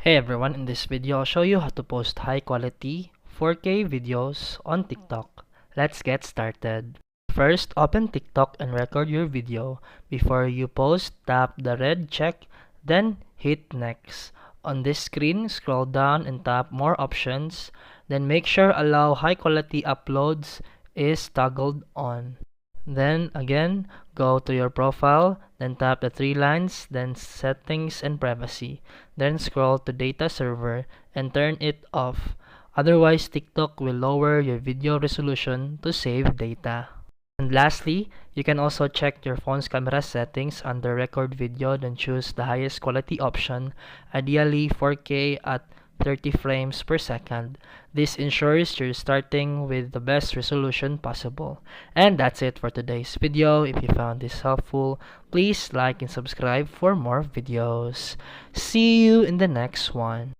Hey everyone, in this video I'll show you how to post high quality 4K videos on TikTok. Let's get started. First, open TikTok and record your video. Before you post, tap the red check, then hit next. On this screen, scroll down and tap more options, then make sure allow high quality uploads is toggled on. Then again, go to your profile, then tap the three lines, then settings and privacy. Then scroll to data server and turn it off. Otherwise, TikTok will lower your video resolution to save data. And lastly, you can also check your phone's camera settings under record video, then choose the highest quality option, ideally 4K at 30 frames per second. This ensures you're starting with the best resolution possible. And that's it for today's video. If you found this helpful, please like and subscribe for more videos. See you in the next one.